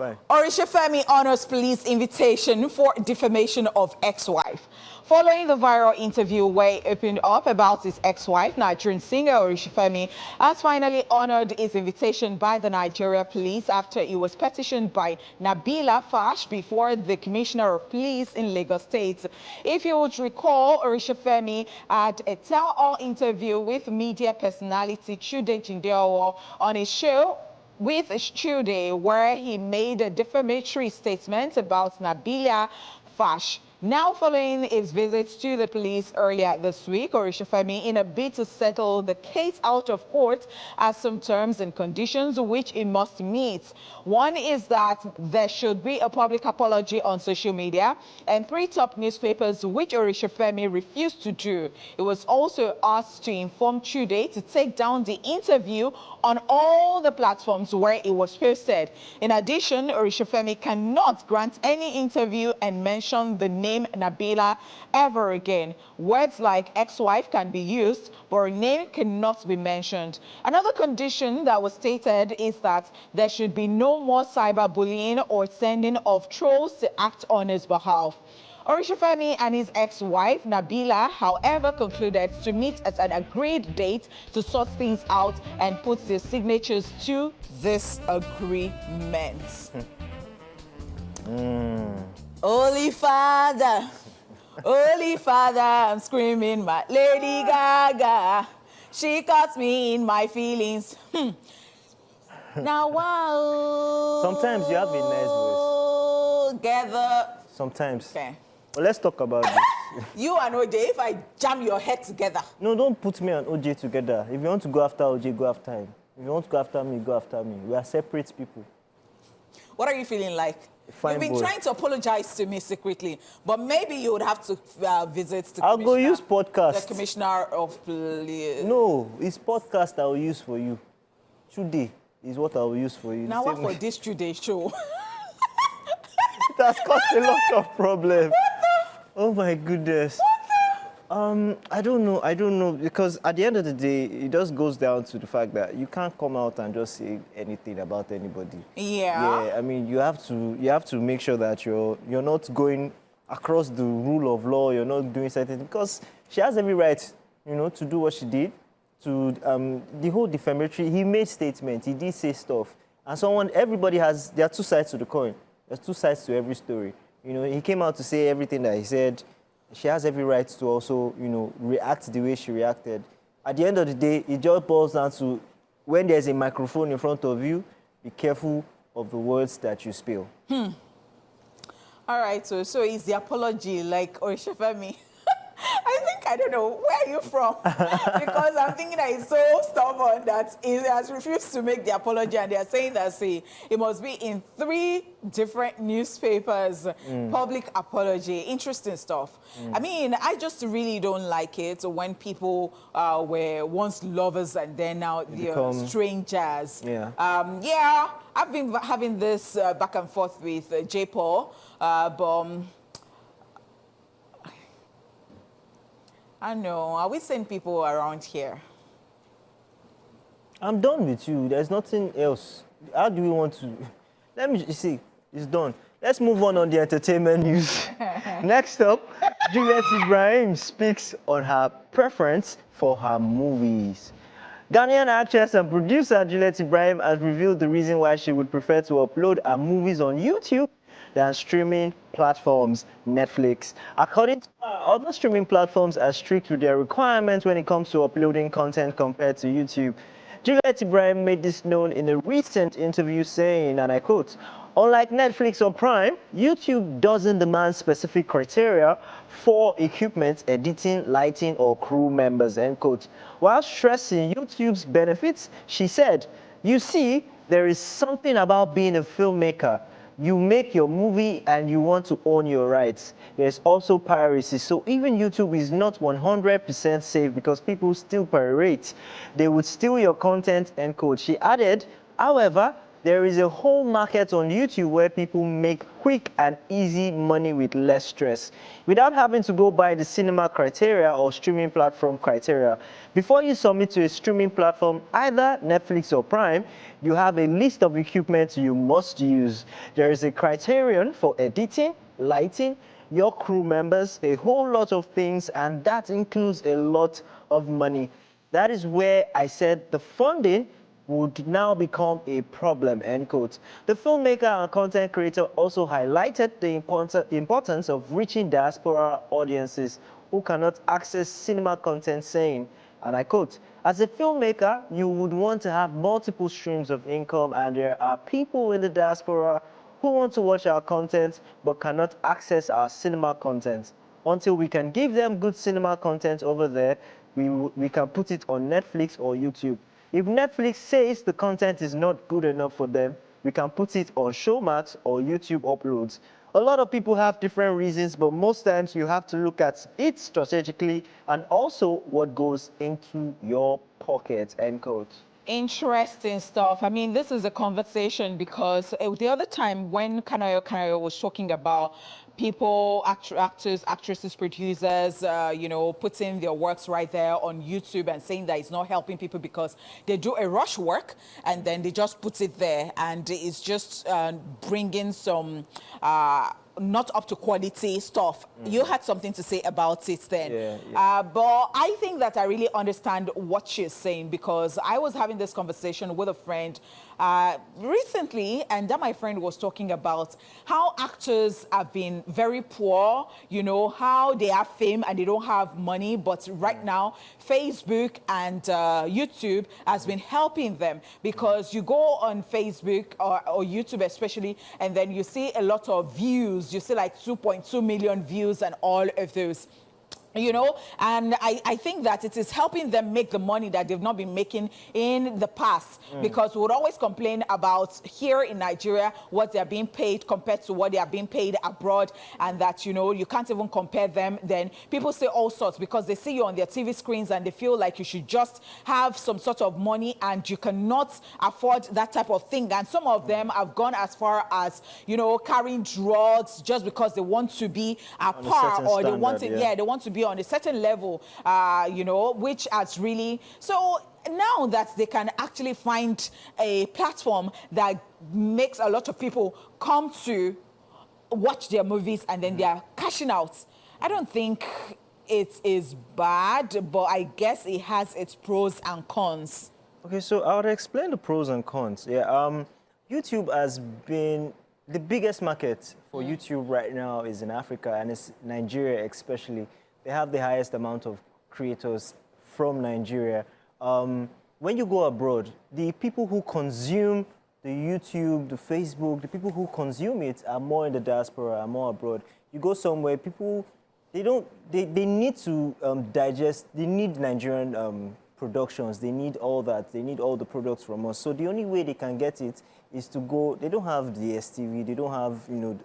Fine. Oritsefemi honors police invitation for defamation of ex-wife. Following the viral interview where he opened up about his ex-wife, Nigerian singer Oritsefemi has finally honored his invitation by the Nigeria police after he was petitioned by Nabila Fash before the Commissioner of Police in Lagos State. If you would recall, Oritsefemi had a tell-all interview with media personality Chude Jindeowo on his show with Chude, where he made a defamatory statement about Nabila Fash. Now, following his visits to the police earlier this week, Oritsefemi, in a bid to settle the case out of court, has some terms and conditions which he must meet. One is that there should be a public apology on social media, and 3 top newspapers, which Oritsefemi refused to do. He was also asked to inform Chude to take down the interview on all the platforms where it was posted. In addition, Oritsefemi cannot grant any interview and mention the name Nabila ever again. Words like ex-wife can be used, but her name cannot be mentioned. Another condition that was stated is that there should be no more cyberbullying or sending of trolls to act on his behalf. Oritsefemi and his ex-wife, Nabila, however, concluded to meet at an agreed date to sort things out and put their signatures to this agreement. Holy Father, I'm screaming my Lady Gaga. She caught me in my feelings. Now, wow. Sometimes you have a nice voice. Together. Sometimes. Okay. Well, let's talk about this. You and OJ, if I jam your head together. No, don't put me and OJ together. If you want to go after OJ, go after him. If you want to go after me, go after me. We are separate people. What are you feeling like? Fine. You've been trying to apologize to me secretly, but maybe you would have to visit the I'll go use podcast. The Commissioner of Police. No, it's podcast I will use for you. Today is what I will use for you. Now what for this today show? It has caused a lot of problems. Oh my goodness. I don't know, because at the end of the day, it just goes down to the fact that you can't come out and just say anything about anybody. Yeah. Yeah, I mean, you have to make sure that you're not going across the rule of law, you're not doing something, because she has every right, to do what she did, to the whole defamatory, he made statements, he did say stuff, and everybody there are 2 sides to the coin. There's 2 sides to every story. He came out to say everything that he said. She has every right to also, react the way she reacted. At the end of the day, it just boils down to when there's a microphone in front of you, be careful of the words that you spill. All right, so is the apology like Oritsefemi? I don't know, where are you from? Because I'm thinking that he's so stubborn that he has refused to make the apology, and they're saying that, it must be in 3 different newspapers, public apology. Interesting stuff. I mean, I just really don't like it when people were once lovers and then now they're strangers. Yeah. Yeah, I've been having this back and forth with J. Paul, but I know. Are we seeing people around here? I'm done with you. There's nothing else. How do we want to... Let me see. It's done. Let's move on the entertainment news. Next up, Juliet Ibrahim speaks on her preference for her movies. Ghanaian actress and producer Juliet Ibrahim has revealed the reason why she would prefer to upload her movies on YouTube than streaming platforms, Netflix. According to her, other streaming platforms are strict with their requirements when it comes to uploading content compared to YouTube. Juliet Ibrahim made this known in a recent interview saying, and I quote, "Unlike Netflix or Prime, YouTube doesn't demand specific criteria for equipment, editing, lighting, or crew members," end quote. While stressing YouTube's benefits, she said, "You see, there is something about being a filmmaker. You make your movie and you want to own your rights. There's also piracy, so even YouTube is not 100% safe because people still pirate. They would steal your content," end quote. She added, "However, There is a whole market on YouTube where people make quick and easy money with less stress, without having to go by the cinema criteria or streaming platform criteria. Before you submit to a streaming platform, either Netflix or Prime, you have a list of equipment you must use. There is a criterion for editing, lighting, your crew members, a whole lot of things, and that includes a lot of money. That is where I said the funding would now become a problem, end quote. The filmmaker and content creator also highlighted the importance of reaching diaspora audiences who cannot access cinema content, saying, and I quote, "As a filmmaker, you would want to have multiple streams of income, and there are people in the diaspora who want to watch our content but cannot access our cinema content. Until we can give them good cinema content over there, we can put it on Netflix or YouTube. If Netflix says the content is not good enough for them, we can put it on Showmax or YouTube uploads." A lot of people have different reasons, but most times you have to look at it strategically and also what goes into your pocket, end quote. Interesting stuff. I mean, this is a conversation because the other time when Kanayo was talking about people, actors, actresses, producers, putting their works right there on YouTube and saying that it's not helping people because they do a rush work and then they just put it there and it's just bringing some not up to quality stuff. You had something to say about it then. Yeah. But I think that I really understand what she's saying because I was having this conversation with a friend recently, and that my friend was talking about how actors have been very poor, how they have fame and they don't have money, but right now Facebook and YouTube has been helping them because you go on Facebook or YouTube especially, and then you see a lot of views. You see like 2.2 million views and all of those. And I think that it is helping them make the money that they've not been making in the past because we would always complain about here in Nigeria what they're being paid compared to what they are being paid abroad, and that you can't even compare them. Then people say all sorts because they see you on their TV screens and they feel like you should just have some sort of money and you cannot afford that type of thing. And some of them have gone as far as carrying drugs just because they want to be a par, or they want to they want to be on a certain level, which has really, so now that they can actually find a platform that makes a lot of people come to watch their movies and then they are cashing out. I don't think it is bad, but I guess it has its pros and cons. Okay, so I would explain the pros and cons. YouTube has been the biggest market for YouTube right now is in Africa, and it's Nigeria especially. They have the highest amount of creators from Nigeria. When you go abroad, the people who consume the YouTube, the Facebook, the people who consume it are more in the diaspora, are more abroad. You go somewhere, people, they need to digest, they need Nigerian productions, they need all that, they need all the products from us. So the only way they can get it is to go, they don't have the STV, they don't have,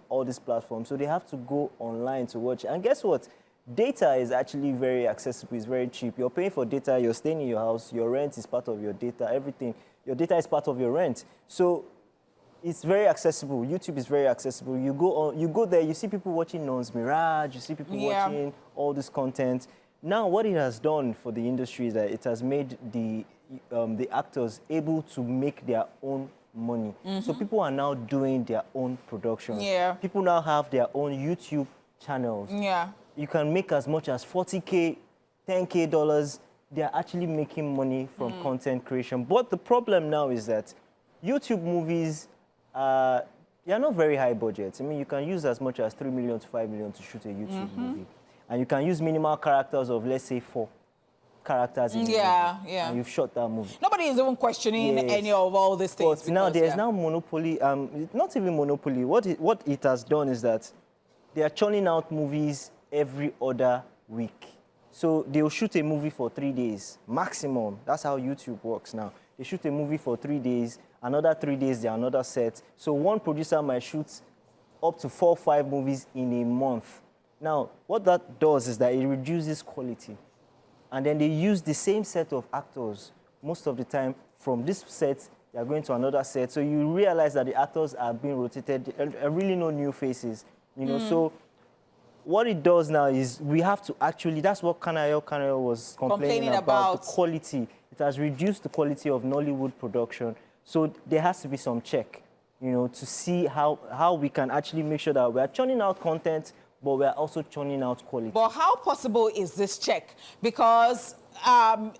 all these platforms, so they have to go online to watch it. And guess what? Data is actually very accessible, it's very cheap. You're paying for data, you're staying in your house, your rent is part of your data, everything. Your data is part of your rent. So it's very accessible. YouTube is very accessible. You go there, you see people watching Nons Mirage, you see people watching all this content. Now, what it has done for the industry is that it has made the actors able to make their own money. So people are now doing their own production. People now have their own YouTube channels. You can make as much as $40K, $10K dollars. They are actually making money from content creation. But the problem now is that YouTube movies, they are not very high budgets. I mean, you can use as much as 3 million to 5 million to shoot a YouTube movie. And you can use minimal characters of, let's say, 4 characters in the movie. And you've shot that movie. Nobody is even questioning any of all these things. But now there's now monopoly, not even monopoly. What it has done is that they are churning out movies every other week. So they'll shoot a movie for 3 days, maximum. That's how YouTube works now. They shoot a movie for 3 days, another 3 days, they're another set. So one producer might shoot up to 4 or 5 movies in a month. Now, what that does is that it reduces quality. And then they use the same set of actors most of the time from this set they are going to another set. So you realize that the actors are being rotated. There are really no new faces, you know. So what it does now is we have to actually, that's what Kanayo was complaining about, the quality. It has reduced the quality of Nollywood production. So there has to be some check, you know, to see how we can actually make sure that we are churning out content, but we are also churning out quality. But how possible is this check? Because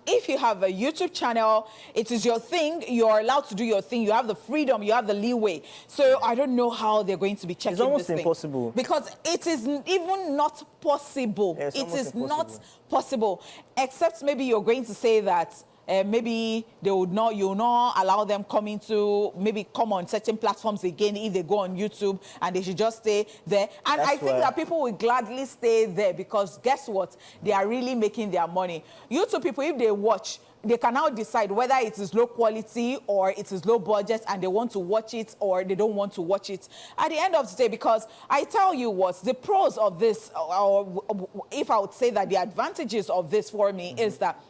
if you have a YouTube channel, it is your thing, you're allowed to do your thing, you have the freedom, you have the leeway. So I don't know how they're going to be checking this thing. It's almost impossible. Because it is even not possible. Yeah, it is not possible, except maybe you're going to say that maybe they would not, you'll not allow them come on certain platforms again if they go on YouTube, and they should just stay there. And I think that people will gladly stay there because guess what? They are really making their money. YouTube people, if they watch, they can now decide whether it is low quality or it is low budget and they want to watch it or they don't want to watch it. At the end of the day, because I tell you what, the pros of this, or if I would say that the advantages of this for me is that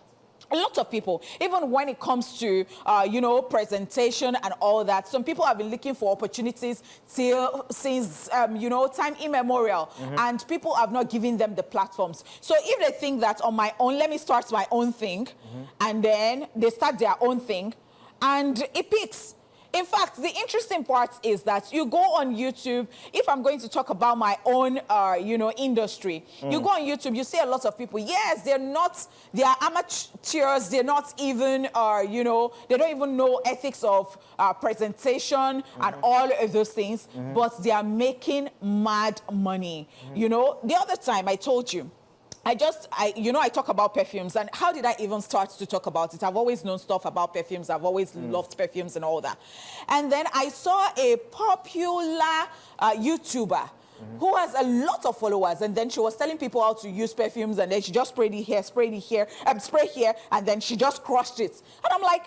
a lot of people, even when it comes to, you know, presentation and all that, some people have been looking for opportunities since, you know, time immemorial, and people have not given them the platforms. So if they think that on my own, let me start my own thing, and then they start their own thing, and it peaks. In fact, the interesting part is that you go on YouTube, if I'm going to talk about my own, you know, industry, you go on YouTube, you see a lot of people, yes, they are amateurs, they're not even, you know, they don't even know ethics of presentation and all of those things, but they are making mad money. You know, the other time I told you, you know, I talk about perfumes, and how did I even start to talk about it? I've always known stuff about perfumes. I've always loved perfumes and all that. And then I saw a popular YouTuber who has a lot of followers, and then she was telling people how to use perfumes, and then she just sprayed it here, spray here, and then she just crushed it. And I'm like,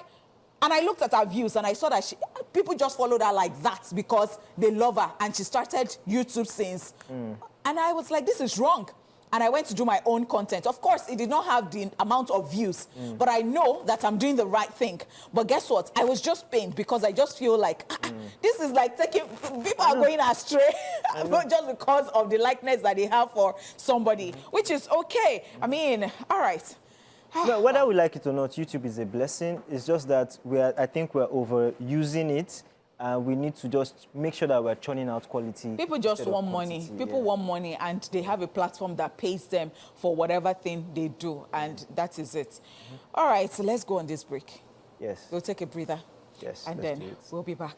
and I looked at her views, and I saw that people just followed her like that because they love her, and she started YouTube since. And I was like, this is wrong. And I went to do my own content. Of course, it did not have the amount of views, but I know that I'm doing the right thing. But guess what? I was just pained because I just feel like this is like people are going astray just because of the likeness that they have for somebody, which is okay. I mean, all right. No, whether we like it or not, YouTube is a blessing. It's just that I think we're overusing it. We need to just make sure that we're churning out quality. People just want money. People want money, and they have a platform that pays them for whatever thing they do, and that is it. All right, so let's go on this break. Yes. We'll take a breather. Yes. And then we'll be back.